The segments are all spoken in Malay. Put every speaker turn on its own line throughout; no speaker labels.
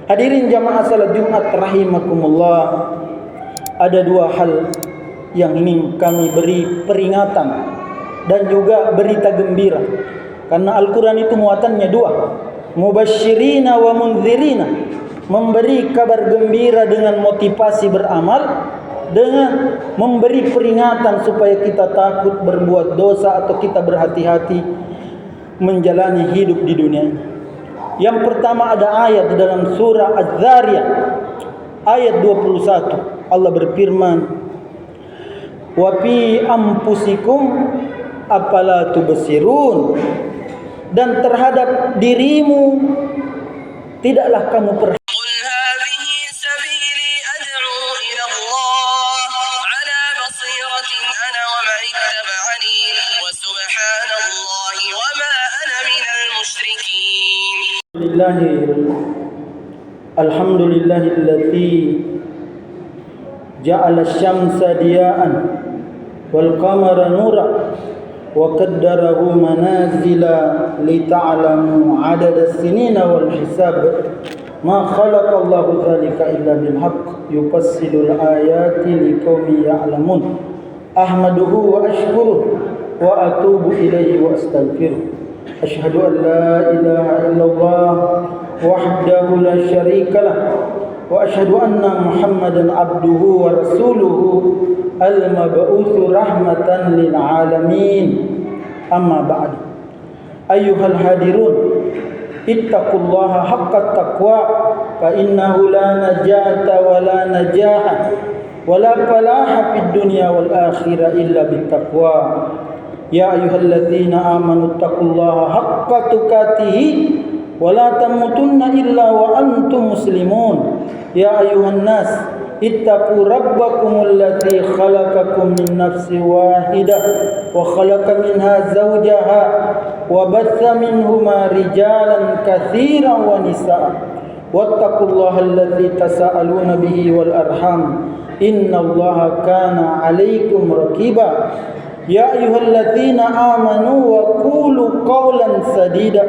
Hadirin jamaah salat Jumat rahimakumullah, ada dua hal yang ingin kami beri peringatan dan juga berita gembira. Karena Al-Quran itu muatannya dua, mubasyirina wa munzirina, memberi kabar gembira dengan motivasi beramal, dengan memberi peringatan supaya kita takut berbuat dosa atau kita berhati-hati menjalani hidup di dunia ini. Yang pertama ada ayat di dalam surah Az-Zariyat ayat 21. Allah berfirman, wa fi anfusikum afala tubsirun, dan terhadap dirimu tidaklah kamu perhatikan. Alhamdulillahilladzi ja'ala asy-syamsa diya'an wal qamara nuran wa qaddarahu manazila lita'lamu 'adada as-sinina wal hisab ma khalaqallahu dzalika illa bil haqq yufassilul ayati liqaumin ya'lamun ahmaduhu wa ashkuruhu wa atubu ilaihi wa astaghfiruh. Asyhadu an la ilaha illallah wahdahu la syarika lah wa asyhadu anna Muhammadan abduhu wa rasuluhu al-mab'utsu rahmatan lil alamin. Amma ba'd. Ayyuhal hadirun, ittaqullaha haqqa taqwa fa innahu la najata wa la najaha wa la falaha fid dunya wal akhirah illa bittaqwa. Ya ayyuhalladzina amanu taqullaha haqqa tuqatih wa la tamutunna illa wa antum muslimun. Ya ayyuhan nas ittaqu rabbakumul ladzi khalaqakum min nafsin wahidah wa khalaqa minha zawjaha wa batha minhuma rijalan katsiran wa nisaa. Wattaqullaha alladzi tasaaluna bihi wal arham innallaha kana 'alaikum raqiba. Ya ayyuhalladzina amanu wa qulu qawlan sadida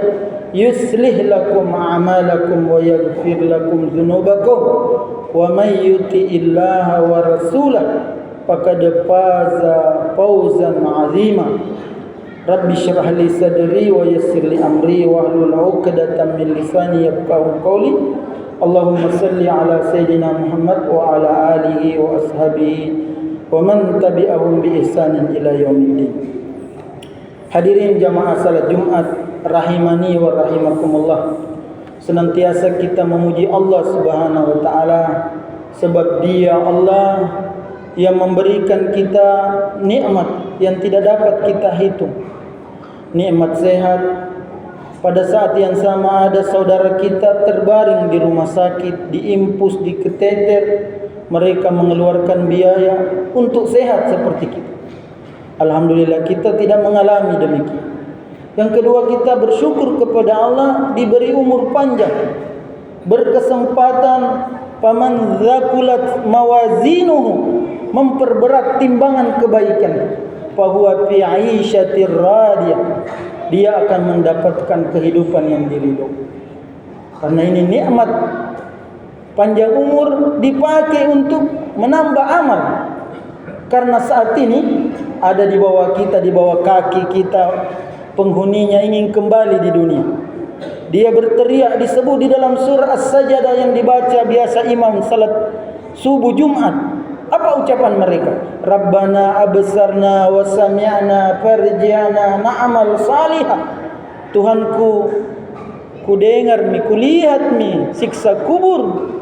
yuslih lakum a'malakum wa yaghfir lakum dzunubakum wa may yuti'illaha wa rasulahu faqad faza fawzan 'azima. Rabbi shrah li sadri wa yassir li amri wa hlul 'uqdatam min lisani yafqahu qawli. Allahumma salli ala sayidina Muhammad wa ala alihi wa ashabihi wa man tabi'ahum bi ihsanin ila yaumiddin. Hadirin jamaah salat Jumat rahimani wa rahimakumullah, senantiasa kita memuji Allah Subhanahu wa taala sebab Dia Allah yang memberikan kita nikmat yang tidak dapat kita hitung. Nikmat sehat. Pada saat yang sama ada saudara kita terbaring di rumah sakit, diimpus, diketeter. Mereka mengeluarkan biaya untuk sehat seperti kita. Alhamdulillah kita tidak mengalami demikian. Yang kedua, kita bersyukur kepada Allah diberi umur panjang, berkesempatan. Faman zakulat mawazinuhu, memperberat timbangan kebaikan, fahuwa fi 'aisyatir radiyah, dia akan mendapatkan kehidupan yang diridhoi. Karena ini nikmat. Panjang umur dipakai untuk menambah amal. Karena saat ini ada di bawah kita, di bawah kaki kita, penghuninya ingin kembali di dunia. Dia berteriak, disebut di dalam surah As-Sajdah yang dibaca biasa imam salat subuh Jumat. Apa ucapan mereka? Rabbana absarna wa sami'na farji'na na'mal salihah. Tuhanku, ku dengar mi, ku lihat mi siksa kubur.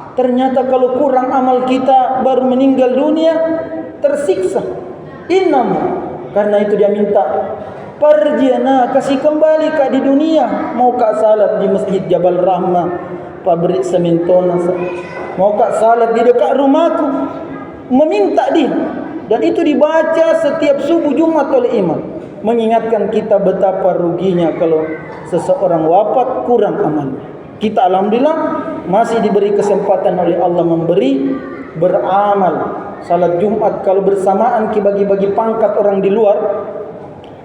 Ternyata kalau kurang amal kita baru meninggal dunia tersiksa. Innam, karena itu dia minta parjiana, kasih kembali kak di dunia. Mau kak salat di Masjid Jabal Rahmah, pabrik sementona, mau kak salat di dekat rumahku, meminta dia. Dan itu dibaca setiap subuh Jumat oleh imam, mengingatkan kita betapa ruginya kalau seseorang wafat kurang amal. Kita alhamdulillah masih diberi kesempatan oleh Allah memberi beramal. Salat Jumat kalau bersamaan bagi-bagi pangkat orang di luar,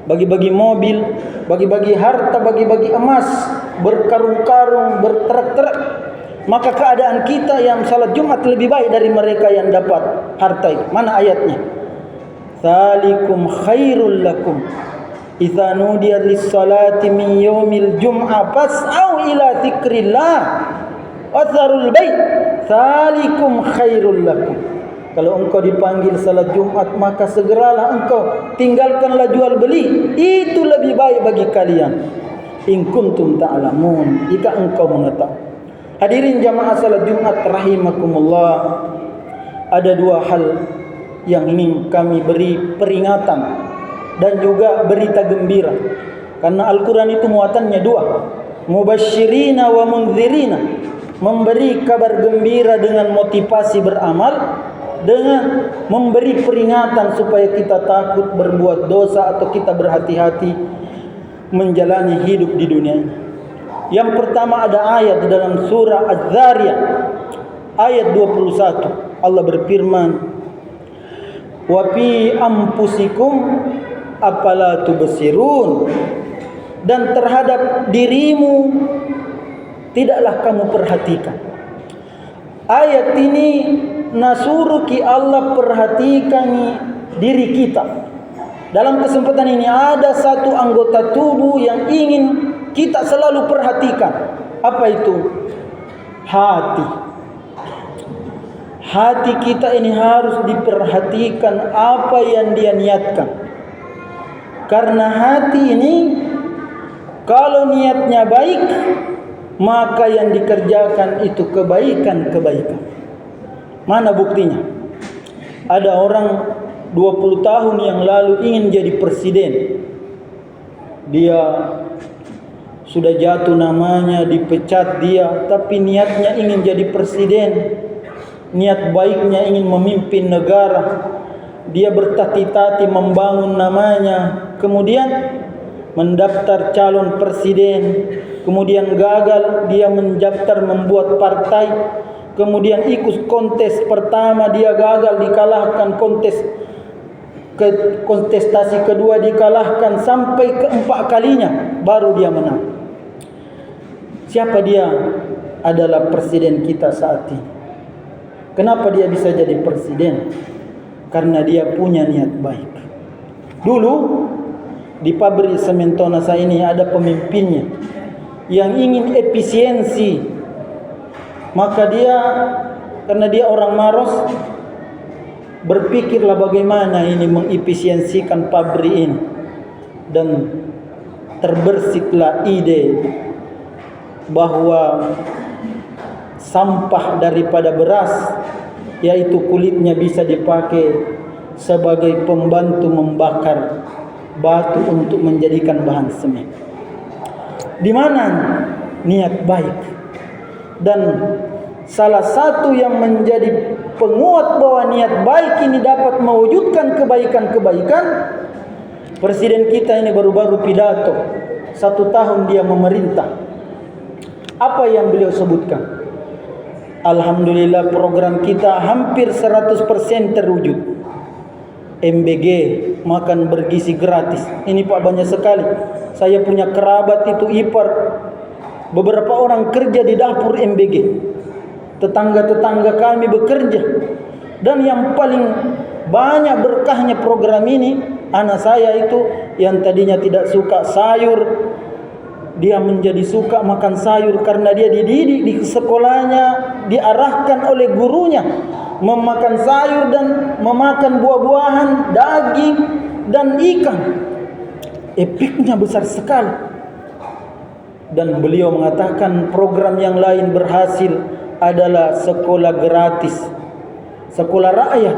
bagi-bagi mobil, bagi-bagi harta, bagi-bagi emas, berkarung-karung, berterak-terak. maka keadaan kita yang salat Jumat lebih baik dari mereka yang dapat harta itu. Mana ayatnya? Dzalikum khairul lakum idza nudiya lis-salati min yaumil jum'ah fas'au ila dzikrillah wa dzarul bait. Dzalikum khairul lakum. Kalau engkau dipanggil salat Jumat, maka segeralah engkau tinggalkanlah jual beli. Itu lebih baik bagi kalian. In kuntum ta'lamun, jika engkau mengetahui. Hadirin jamaah salat Jumat rahimakumullah, ada dua hal yang ingin kami beri peringatan dan juga berita gembira. Karena Al-Quran itu muatannya dua, mubasyirina wa mundzirina, memberi kabar gembira dengan motivasi beramal, dengan memberi peringatan supaya kita takut berbuat dosa atau kita berhati-hati menjalani hidup di dunia ini. Yang pertama ada ayat dalam surah Az-Zariyat ayat 21. Allah berfirman, wa fi anfusikum afala tubsirun, dan terhadap dirimu tidaklah kamu perhatikan. Ayat ini nasuruki Allah perhatikan diri kita. Dalam kesempatan ini ada satu anggota tubuh yang ingin kita selalu perhatikan. Apa itu? Hati. Hati kita ini harus diperhatikan apa yang dia niatkan. Karena hati ini kalau niatnya baik, maka yang dikerjakan itu kebaikan-kebaikan. Mana buktinya? Ada orang 20 tahun yang lalu ingin jadi presiden. Dia sudah jatuh namanya, dipecat dia, tapi niatnya ingin jadi presiden. Niat baiknya ingin memimpin negara. Dia bertati-tati membangun namanya. Kemudian mendaftar calon presiden. Kemudian gagal, dia mendaftar membuat partai. Kemudian ikut kontes pertama, dia gagal, dikalahkan. Kontestasi kedua dikalahkan, sampai keempat kalinya baru dia menang. Siapa dia? Adalah presiden kita saat ini. Kenapa dia bisa jadi presiden? Karena dia punya niat baik. Dulu di pabrik semen Tonasa ini ada pemimpinnya yang ingin efisiensi. Maka dia, karena dia orang maros, berpikirlah bagaimana ini mengefisiensikan pabrik ini. Dan terbersihlah ide bahwa sampah daripada beras, yaitu kulitnya, bisa dipakai sebagai pembantu membakar batu untuk menjadikan bahan semen. Di mana niat baik. Dan salah satu yang menjadi penguat bahwa niat baik ini dapat mewujudkan kebaikan-kebaikan, presiden kita ini baru-baru pidato 1 tahun dia memerintah. Apa yang beliau sebutkan? Alhamdulillah program kita hampir 100% terwujud. MBG, makan bergizi gratis. Ini Pak, banyak sekali. Saya punya kerabat itu ipar, beberapa orang kerja di dapur MBG. Tetangga-tetangga kami bekerja. Dan yang paling banyak berkahnya program ini, anak saya itu yang tadinya tidak suka sayur, dia menjadi suka makan sayur karena dia dididik di sekolahnya, diarahkan oleh gurunya memakan sayur dan memakan buah-buahan, daging dan ikan. Epiknya besar sekali. Dan beliau mengatakan program yang lain berhasil adalah sekolah gratis, sekolah rakyat,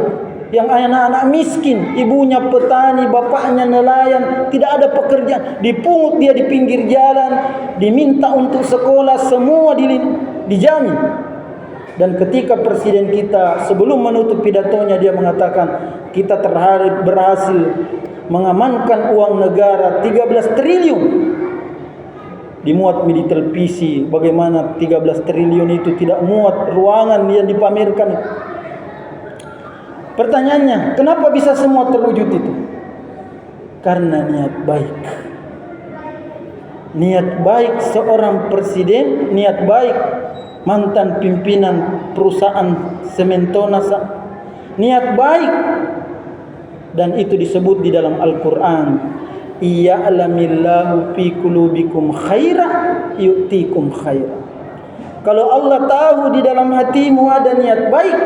yang anak-anak miskin, ibunya petani, bapaknya nelayan, tidak ada pekerjaan, dipungut dia di pinggir jalan, diminta untuk sekolah, semua dijamin. Dan ketika presiden kita sebelum menutup pidatonya, dia mengatakan kita berhasil mengamankan uang negara 13 triliun. Dimuat di televisi bagaimana 13 triliun itu tidak muat ruangan yang dipamerkan. Pertanyaannya, kenapa bisa semua terwujud itu? Karena niat baik. Niat baik seorang presiden, niat baik mantan pimpinan perusahaan Sementonas, niat baik, dan itu disebut di dalam Al-Quran, Iya'lamillahu fi qulubikum khaira yu'tikum khaira. Kalau Allah tahu di dalam hatimu ada niat baik,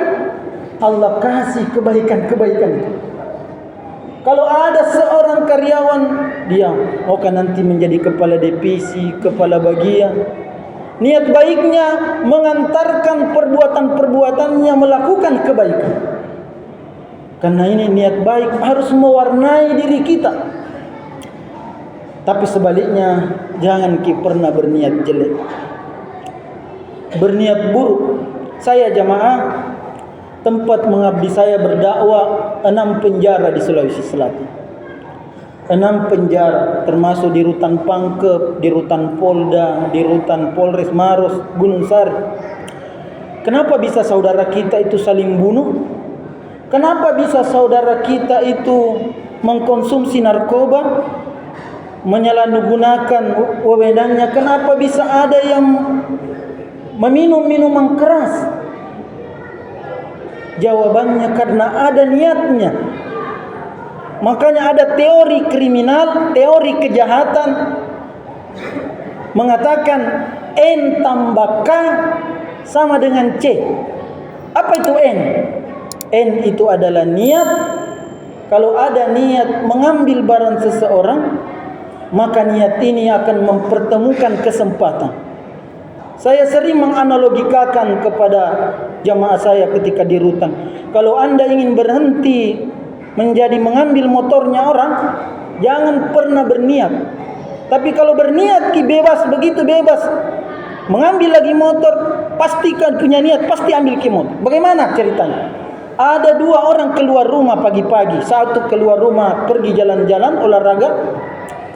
Allah kasih kebaikan-kebaikan itu. Kalau ada seorang karyawan, dia akan nanti menjadi kepala divisi, kepala bagian, niat baiknya mengantarkan perbuatan-perbuatannya melakukan kebaikan. Karena ini niat baik harus mewarnai diri kita. Tapi sebaliknya, jangan pernah berniat jelek, berniat buruk. Saya jamaah, tempat mengabdi saya berdakwah 6 penjara di Sulawesi Selatan. 6 penjara, termasuk di Rutan Pangkep, di Rutan Polda, di Rutan Polres Maros, Gunung Sari. Kenapa bisa saudara kita itu saling bunuh? Kenapa bisa saudara kita itu mengkonsumsi narkoba, menyalahgunakan wewenangnya? Kenapa bisa ada yang meminum minuman keras? Jawabannya karena ada niatnya. Makanya ada teori kriminal, teori kejahatan mengatakan N tambah K sama dengan C. Apa itu N? N itu adalah niat. Kalau ada niat mengambil barang seseorang, maka niat ini akan mempertemukan kesempatan. Saya sering menganalogikakan kepada jamaah saya ketika di rutan. Kalau Anda ingin berhenti menjadi mengambil motornya orang, jangan pernah berniat. Tapi kalau berniat bebas, begitu bebas mengambil lagi motor, pastikan punya niat, pasti ambil motor. Bagaimana ceritanya? Ada 2 orang keluar rumah pagi-pagi. Satu keluar rumah pergi jalan-jalan olahraga.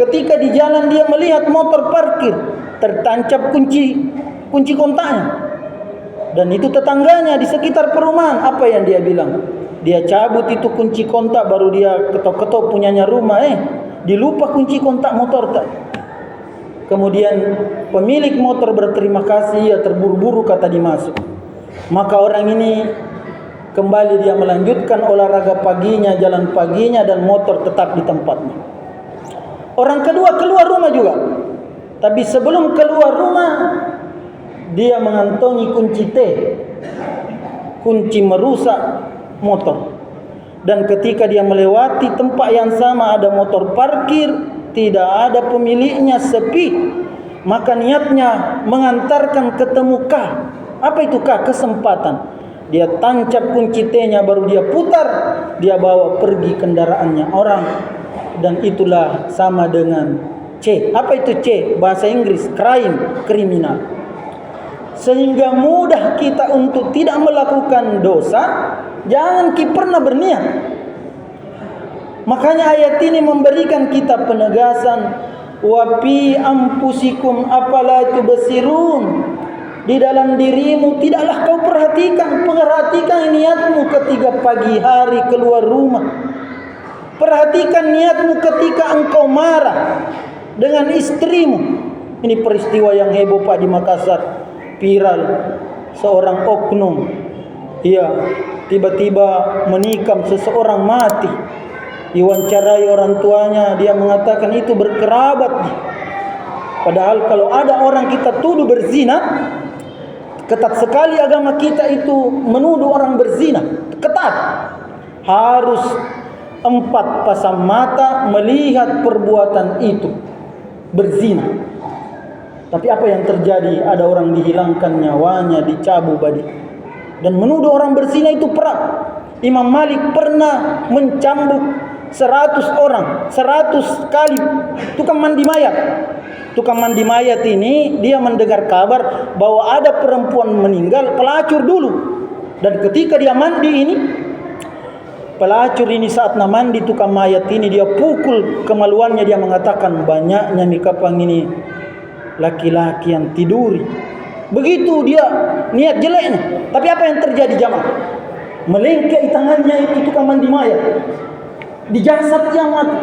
Ketika di jalan dia melihat motor parkir, tertancap kunci kontaknya. Dan itu tetangganya di sekitar perumahan. Apa yang dia bilang? Dia cabut itu kunci kontak, baru dia ketok-ketok punyanya rumah. Dilupa kunci kontak motor tak. Kemudian pemilik motor berterima kasih, ya terburu-buru kata dimasuk. Maka orang ini kembali dia melanjutkan olahraga paginya, jalan paginya, dan motor tetap di tempatnya. Orang kedua keluar rumah juga. Tapi sebelum keluar rumah, dia mengantongi kunci T, kunci merusak motor. Dan ketika dia melewati tempat yang sama, ada motor parkir, tidak ada pemiliknya, sepi. Maka niatnya mengantarkan ketemu K. Apa itu K? Kesempatan. Dia tancap kunci T-nya, baru dia putar, dia bawa pergi kendaraannya orang. Dan itulah sama dengan C. Apa itu C? Bahasa Inggris, crime, kriminal. Sehingga mudah kita untuk tidak melakukan dosa. Jangan pernah berniat. Makanya ayat ini memberikan kita penegasan, wa fi anfusikum afala tubsirun. Di dalam dirimu tidaklah kau perhatikan niatmu ketika pagi hari keluar rumah. Perhatikan niatmu ketika engkau marah dengan istrimu. Ini peristiwa yang heboh Pak di Makassar, viral. Seorang oknum, tiba-tiba menikam seseorang mati. Diwawancarai orang tuanya, dia mengatakan itu berkerabat. Padahal kalau ada orang kita tuduh berzina, ketat sekali agama kita itu menuduh orang berzina. Ketat. Harus 4 pasang mata melihat perbuatan itu, berzina. Tapi apa yang terjadi? Ada orang dihilangkan nyawanya, dicabut badik. Dan menuduh orang berzina itu perang. Imam Malik pernah mencambuk 100 orang, 100 kali. Tukang mandi mayat. Tukang mandi mayat ini dia mendengar kabar bahwa ada perempuan meninggal, pelacur dulu. Dan ketika dia mandi ini, pelacur ini saat mandi tukang mayat ini, dia pukul kemaluannya. Dia mengatakan, banyaknya mikapang ini laki-laki yang tiduri. Begitu dia niat jeleknya. Tapi apa yang terjadi jamaah? Melengket tangannya itu tukang mandi mayat di jasad yang mati,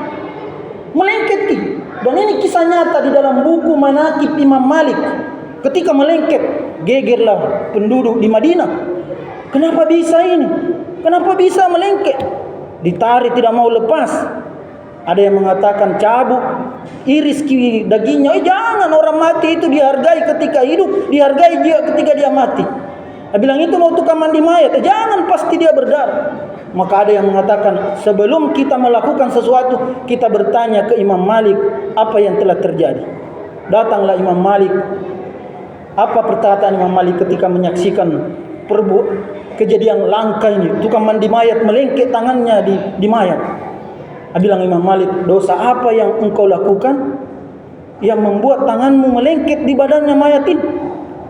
melengket. Dan ini kisah nyata di dalam buku Manaqib Imam Malik. Ketika melengket, Gegerlah penduduk di Madinah. Kenapa bisa ini? Kenapa bisa melengket? Ditarik tidak mau lepas. Ada yang mengatakan cabuk, iris dagingnya. Jangan, orang mati itu dihargai ketika hidup, dihargai dia ketika dia mati. Dia bilang itu mau tukang mandi mayat. Jangan, pasti dia berdarah. Maka ada yang mengatakan sebelum kita melakukan sesuatu, kita bertanya ke Imam Malik apa yang telah terjadi. Datanglah Imam Malik. Apa perkataan Imam Malik ketika menyaksikan kejadian langka ini? Tukang mandi mayat melengket tangannya di mayat. Dia bilang Imam Malik, dosa apa yang engkau lakukan yang membuat tanganmu melengket di badannya mayat ini?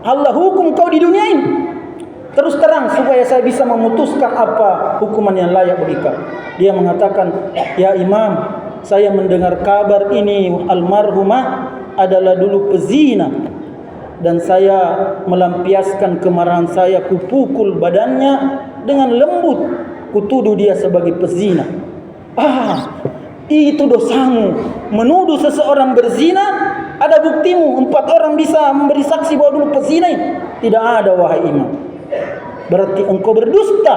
Allah hukum kau di dunia ini. Terus terang supaya saya bisa memutuskan apa hukuman yang layak bagi kau. Dia mengatakan, ya Imam, saya mendengar kabar ini almarhumah adalah dulu pezina, dan saya melampiaskan kemarahan saya, kupukul badannya dengan lembut, kutuduh dia sebagai pezina. Itu dosamu, menuduh seseorang berzina. Ada buktimu, 4 orang bisa memberi saksi bahwa dulu pezina ini. Tidak ada, wahai imam. Berarti engkau berdusta,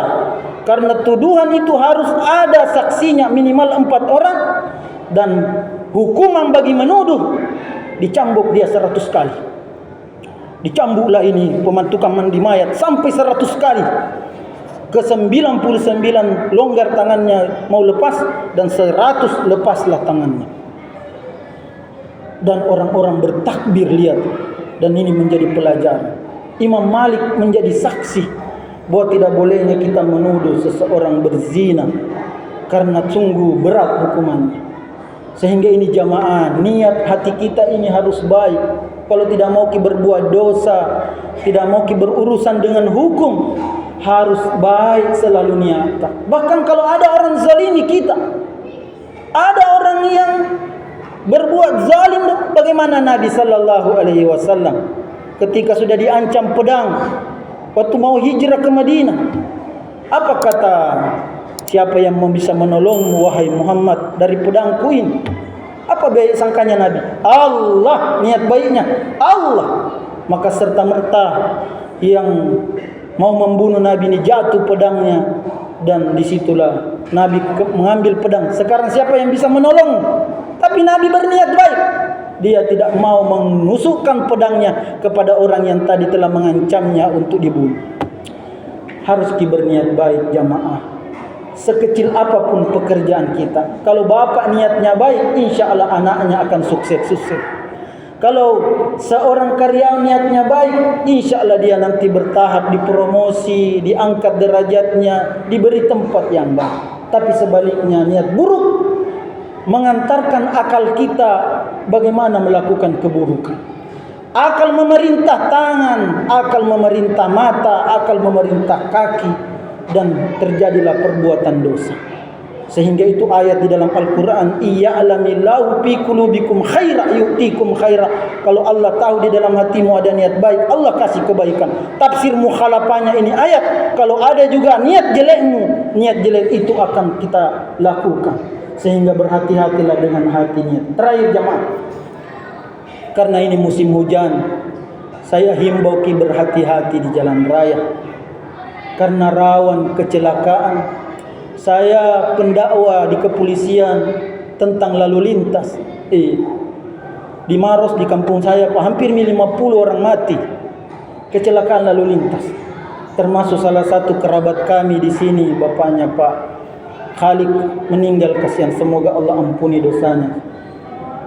karena tuduhan itu harus ada saksinya minimal 4 orang, dan hukuman bagi menuduh dicambuk dia 100 kali. Dicambuklah ini pemantukan mandi mayat sampai 100 kali. Ke 99 longgar tangannya mau lepas, dan 100 lepaslah tangannya. Dan orang-orang bertakbir, lihat. Dan ini menjadi pelajaran. Imam Malik menjadi saksi bahwa tidak bolehnya kita menuduh seseorang berzina, karena sungguh berat hukumannya. Sehingga ini jamaah, niat hati kita ini harus baik. Kalau tidak mau berbuat dosa, tidak mau berurusan dengan hukum, harus baik selalu niat. Bahkan kalau ada orang zalimi kita, ada orang yang berbuat zalim, bagaimana Nabi sallallahu alaihi wasallam ketika sudah diancam pedang waktu mau hijrah ke Madinah, apa kata, siapa yang bisa menolongmu wahai Muhammad dari pedangku ini? Apa baik sangkanya Nabi? Allah, niat baiknya Allah. Maka serta-merta yang mau membunuh Nabi ini jatuh pedangnya, dan disitulah Nabi mengambil pedang. Sekarang siapa yang bisa menolong? Tapi Nabi berniat baik. Dia tidak mau menusukkan pedangnya kepada orang yang tadi telah mengancamnya untuk dibunuh. Harus berniat baik jamaah. Sekecil apapun pekerjaan kita, kalau bapak niatnya baik, insya Allah anaknya akan sukses. Kalau seorang karyawan niatnya baik, insya Allah dia nanti bertahap, dipromosi, diangkat derajatnya, diberi tempat yang baik. Tapi sebaliknya niat buruk mengantarkan akal kita bagaimana melakukan keburukan. Akal memerintah tangan, akal memerintah mata, akal memerintah kaki, dan terjadilah perbuatan dosa. Sehingga itu ayat di dalam Al-Quran, iya'lamillahu fi qulubikum khaira yu'tikum khaira. Kalau Allah tahu di dalam hatimu ada niat baik, Allah kasih kebaikan. Tafsir mukhalafahnya ini ayat, kalau ada juga niat jelekmu, niat jelek itu akan kita lakukan. Sehingga berhati-hatilah dengan hatinya. Terakhir jamaah, karena ini musim hujan, saya himbau berhati-hati di jalan raya, karena rawan kecelakaan. Saya pendakwa di kepolisian tentang lalu lintas. Di Maros, di kampung saya, hampir 50 orang mati kecelakaan lalu lintas. Termasuk salah satu kerabat kami di sini, bapaknya Pak Khalik meninggal, kasihan. Semoga Allah ampuni dosanya.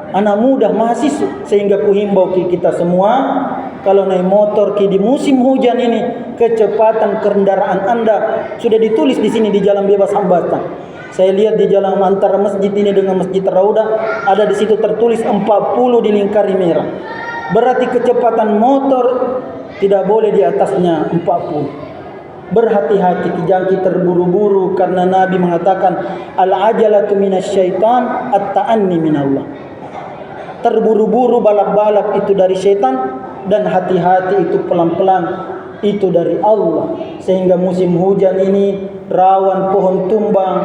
Anak muda mahasiswa, sehingga kuhimbau kita semua, kalau naik motor di musim hujan ini, kecepatan kendaraan Anda sudah ditulis di sini di jalan bebas hambatan. Saya lihat di jalan antara masjid ini dengan Masjid Raudah, ada di situ tertulis 40 dilingkari merah. Berarti kecepatan motor tidak boleh di atasnya 40. Berhati-hati, jangan kita terburu-buru, karena Nabi mengatakan al-ajalatu minasyaitan, at-ta'anni minallah. Terburu-buru, balap-balap itu dari syaitan, dan hati-hati itu pelan-pelan itu dari Allah. Sehingga musim hujan ini rawan pohon tumbang,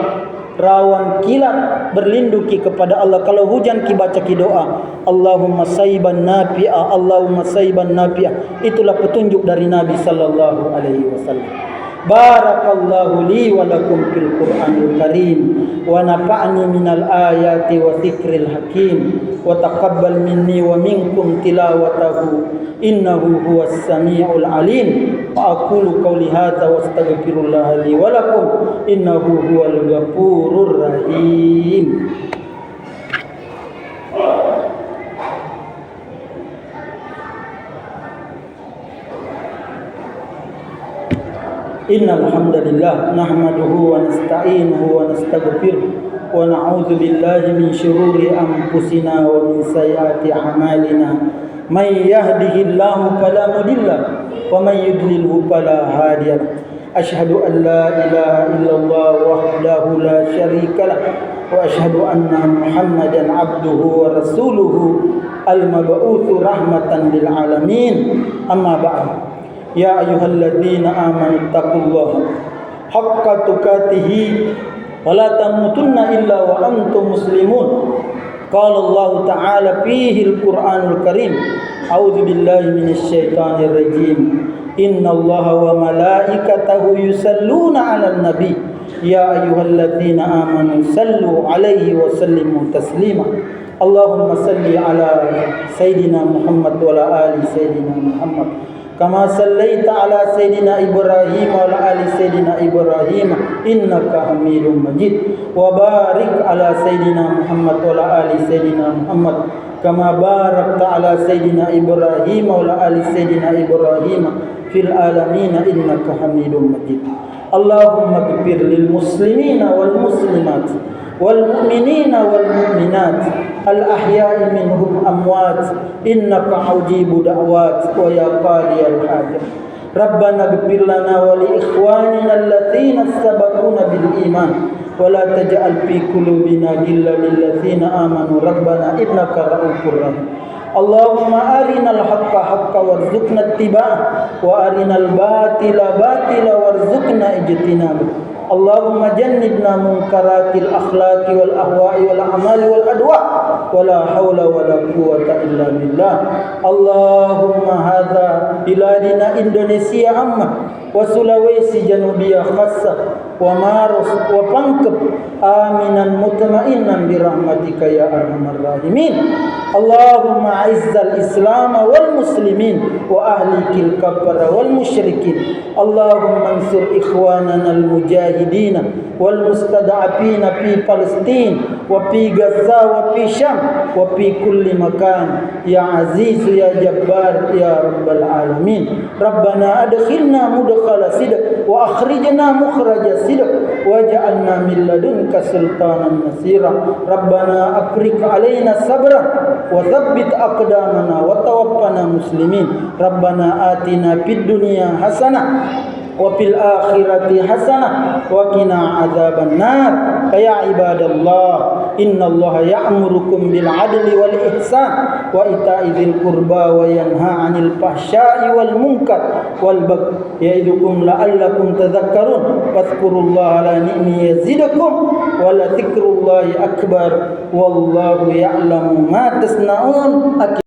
rawan kilat, berlinduki kepada Allah. Kalau hujan ki baca ki doa, Allahumma sayyiban nafi'a, Allahumma sayyiban nafi'a. Itulah petunjuk dari Nabi sallallahu alaihi wasallam. Barakallahu li wa lakum fil Qur'anil Karim wa nafa'ni minal ayati wa dzikril hakim wa taqabbal minni wa minkum tilawatahu innahu huwas samiul alim. Wa aqulu qawli hadza wa astaghfirullah li wa lakum innahu huwal ghafurur rahim. Innal hamdalillah nahmaduhu wa nasta'inuhu wa nastaghfiruh wa na'udzu billahi min shururi anfusina wa min sayyiati a'malina. May yahdihillahu fala mudilla wa may yudlilhu fala hadiya. Asyhadu an la ilaha illallah wahdahu la syarika lah wa asyhadu anna Muhammadan abduhu wa rasuluhu al-mab'utsu rahmatan lil alamin. Amma ba'd. Ya ayyuhalladzina amanu taqullaha haqqa tuqatih wa la tamutunna illa wa antum muslimun. Qala Allah ta'ala fihi al-Qur'anul Karim. A'udzu billahi minasy syaithanir rajim. Innallaha wa malaikatahu yusalluna 'alan nabi. Ya ayyuhalladzina amanu sallu 'alaihi wa sallimu taslima. Allahumma salli ala sayidina Muhammad wa ala ali sayidina Muhammad. Kama sallaita ala Sayyidina Ibrahim wa ala ali Sayyidina Ibrahim innaka Hamidum Majid. Wa barik ala Sayyidina Muhammad wa ala ali Sayyidina Muhammad kama barakta ala Sayyidina Ibrahim wa ala ali Sayyidina Ibrahim fil alamin innaka Hamidum Majid. Allahumma ighfir lil muslimina wal muslimat wal mu'minina wal mu'minat al ahya'i minhum amwat innaka ujibu da'wat wa ya qadiyal hajat. Rabbana ighfir lana wa li ikhwanina alladziina sabaquna bil iman wa la taj'al fi qulubina ghillan lil ladziina amanu rabbana innaka ra'ufur rahim. Allahumma arinal haqqa haqqa warzuqna ittiba'ah wa arinal batila batila warzuqna ijtinabah. Allahumma jannibna munkaratil akhlaqi wal ahwa'i wal a'mali wal adwa wa la hawla wa la quwwata illa billah. Allahumma hadha biladina Indonesia amma wa Sulawesi Janubiyah khassa wa Maros wa Pangkep aminan mutma'innan bi rahmatika ya arhamar rahimin. Allahumma izzal islam wal muslimin wa ahlikil kafara wal musyrikin. Allahumma ansur ikhwanana al mujahidin wal mustada'afina fi Palestin wa fi Gaza wa fi Syam wa fi kulli makan ya aziz ya jabbar ya rabbal alamin. Rabbana adkhilna mudkhala sidq wa akhrijna mukhraja sidq waj'alna min ladunka sultanan nasira. Rabbana afrik alaina sabran wa thabbit aqdamana wa tawaffana muslimin. Rabbana atina fid dunya hasanah wa fil akhirati hasanah wa qina adzaban nar. Ya ibadallah, innallaha ya'murukum bil adli wal ihsan wa ita'i dzil qurba wa yanha 'anil fahsya'i wal munkar wal baghi ya'idukum la'allakum tadhakkarun. Fadhkurullaha ala ni'mi yazidukum wa la dzikrullahi akbar wallahu ya'lamu ma tasna'un.